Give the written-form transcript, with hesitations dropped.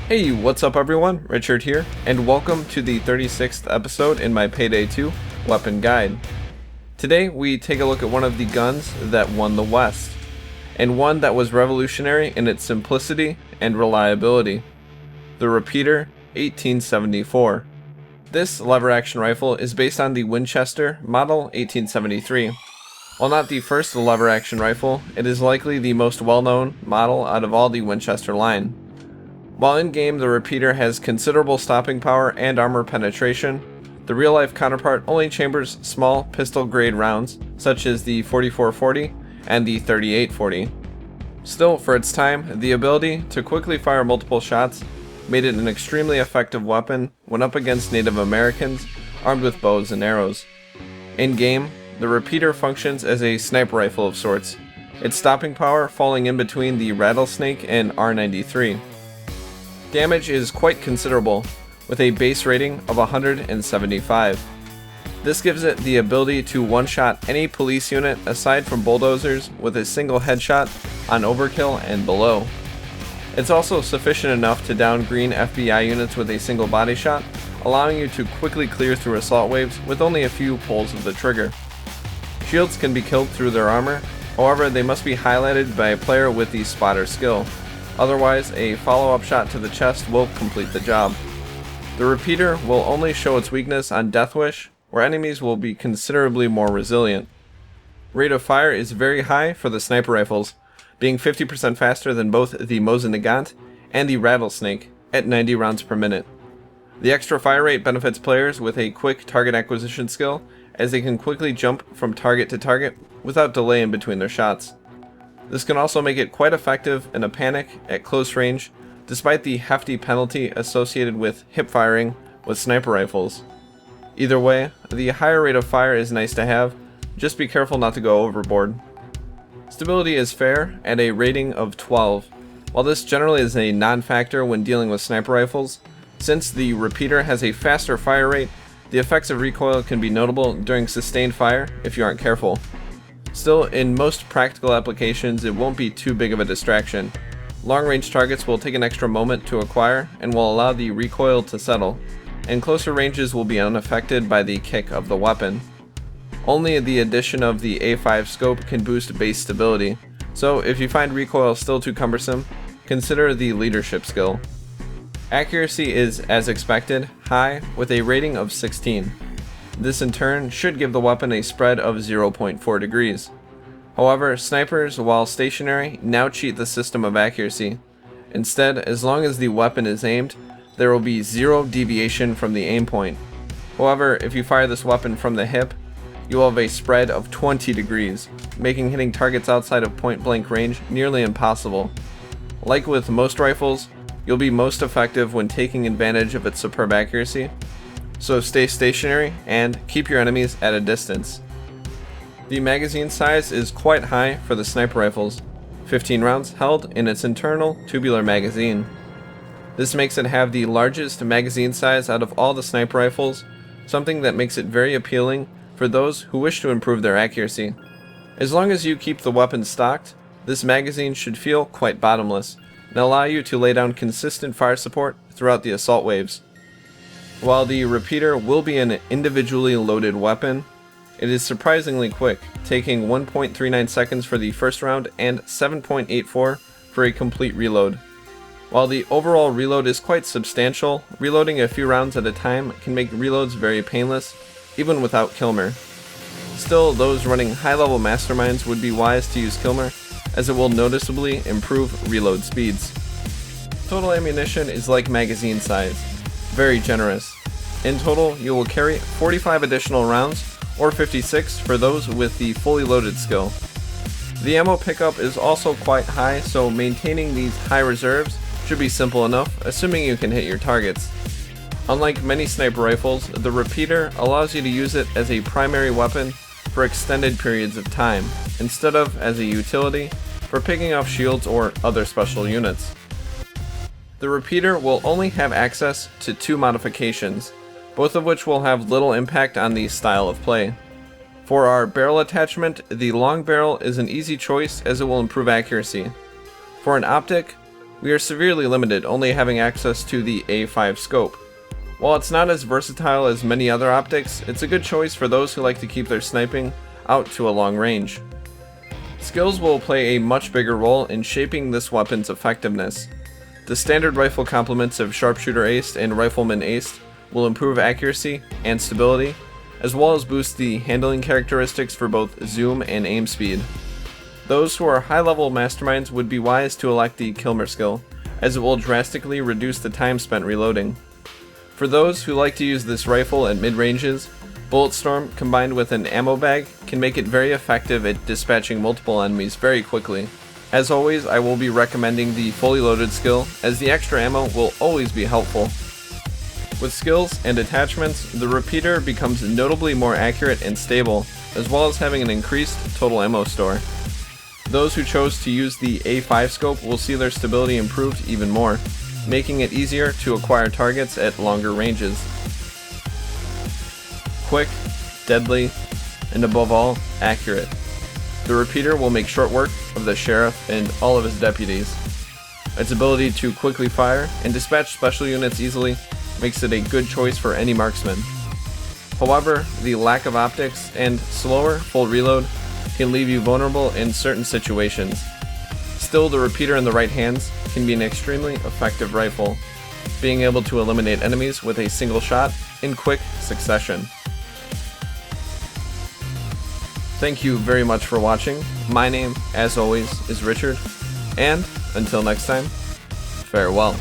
Hey, what's up everyone? Richard here, and welcome to the 36th episode in my Payday 2 weapon guide. Today we take a look at one of the guns that won the West, and one that was revolutionary in its simplicity and reliability. The Repeater 1874. This lever-action rifle is based on the Winchester Model 1873. While not the first lever-action rifle, it is likely the most well-known model out of all the Winchester line. While in-game the Repeater has considerable stopping power and armor penetration, the real-life counterpart only chambers small pistol-grade rounds, such as the 4440 and the 3840. Still, for its time, the ability to quickly fire multiple shots made it an extremely effective weapon when up against Native Americans armed with bows and arrows. In-game, the Repeater functions as a sniper rifle of sorts, its stopping power falling in between the Rattlesnake and R93. Damage is quite considerable, with a base rating of 175. This gives it the ability to one-shot any police unit aside from bulldozers with a single headshot on overkill and below. It's also sufficient enough to down green FBI units with a single body shot, allowing you to quickly clear through assault waves with only a few pulls of the trigger. Shields can be killed through their armor, however they must be highlighted by a player with the spotter skill. Otherwise, a follow-up shot to the chest will complete the job. The Repeater will only show its weakness on Death Wish, where enemies will be considerably more resilient. Rate of fire is very high for the sniper rifles, being 50% faster than both the Mosin Nagant and the Rattlesnake at 90 rounds per minute. The extra fire rate benefits players with a quick target acquisition skill, as they can quickly jump from target to target without delay in between their shots. This can also make it quite effective in a panic at close range, despite the hefty penalty associated with hip firing with sniper rifles. Either way, the higher rate of fire is nice to have, just be careful not to go overboard. Stability is fair at a rating of 12. While this generally is a non-factor when dealing with sniper rifles, since the Repeater has a faster fire rate, the effects of recoil can be notable during sustained fire if you aren't careful. Still, in most practical applications, it won't be too big of a distraction. Long-range targets will take an extra moment to acquire and will allow the recoil to settle, and closer ranges will be unaffected by the kick of the weapon. Only the addition of the A5 scope can boost base stability, so if you find recoil still too cumbersome, consider the leadership skill. Accuracy is, as expected, high with a rating of 16. This in turn should give the weapon a spread of 0.4 degrees. However, snipers, while stationary, now cheat the system of accuracy. Instead, as long as the weapon is aimed, there will be 0 deviation from the aim point. However, if you fire this weapon from the hip, you will have a spread of 20 degrees, making hitting targets outside of point-blank range nearly impossible. Like with most rifles, you'll be most effective when taking advantage of its superb accuracy, so stay stationary and keep your enemies at a distance. The magazine size is quite high for the sniper rifles, 15 rounds held in its internal tubular magazine. This makes it have the largest magazine size out of all the sniper rifles, something that makes it very appealing for those who wish to improve their accuracy. As long as you keep the weapon stocked, this magazine should feel quite bottomless and allow you to lay down consistent fire support throughout the assault waves. While the Repeater will be an individually loaded weapon, it is surprisingly quick, taking 1.39 seconds for the first round and 7.84 for a complete reload. While the overall reload is quite substantial, reloading a few rounds at a time can make reloads very painless, even without Kilmer. Still, those running high-level masterminds would be wise to use Kilmer, as it will noticeably improve reload speeds. Total ammunition is like magazine size, very generous. In total, you will carry 45 additional rounds, or 56 for those with the fully loaded skill. The ammo pickup is also quite high, so maintaining these high reserves should be simple enough, assuming you can hit your targets. Unlike many sniper rifles, the Repeater allows you to use it as a primary weapon for extended periods of time, instead of as a utility for picking off shields or other special units. The Repeater will only have access to 2 modifications, both of which will have little impact on the style of play. For our barrel attachment, the long barrel is an easy choice as it will improve accuracy. For an optic, we are severely limited, only having access to the A5 scope. While it's not as versatile as many other optics, it's a good choice for those who like to keep their sniping out to a long range. Skills will play a much bigger role in shaping this weapon's effectiveness. The standard rifle complements of Sharpshooter Aced and Rifleman Aced will improve accuracy and stability, as well as boost the handling characteristics for both zoom and aim speed. Those who are high-level masterminds would be wise to elect the Kilmer skill, as it will drastically reduce the time spent reloading. For those who like to use this rifle at mid-ranges, Bulletstorm combined with an ammo bag can make it very effective at dispatching multiple enemies very quickly. As always, I will be recommending the fully loaded skill, as the extra ammo will always be helpful. With skills and attachments, the repeater becomes notably more accurate and stable, as well as having an increased total ammo store. Those who chose to use the A5 scope will see their stability improved even more, making it easier to acquire targets at longer ranges. Quick, deadly, and above all, accurate. The repeater will make short work of the sheriff and all of his deputies. Its ability to quickly fire and dispatch special units easily makes it a good choice for any marksman. However, the lack of optics and slower full reload can leave you vulnerable in certain situations. Still, the repeater in the right hands can be an extremely effective rifle, being able to eliminate enemies with a single shot in quick succession. Thank you very much for watching. My name, as always, is Richard, and until next time, farewell.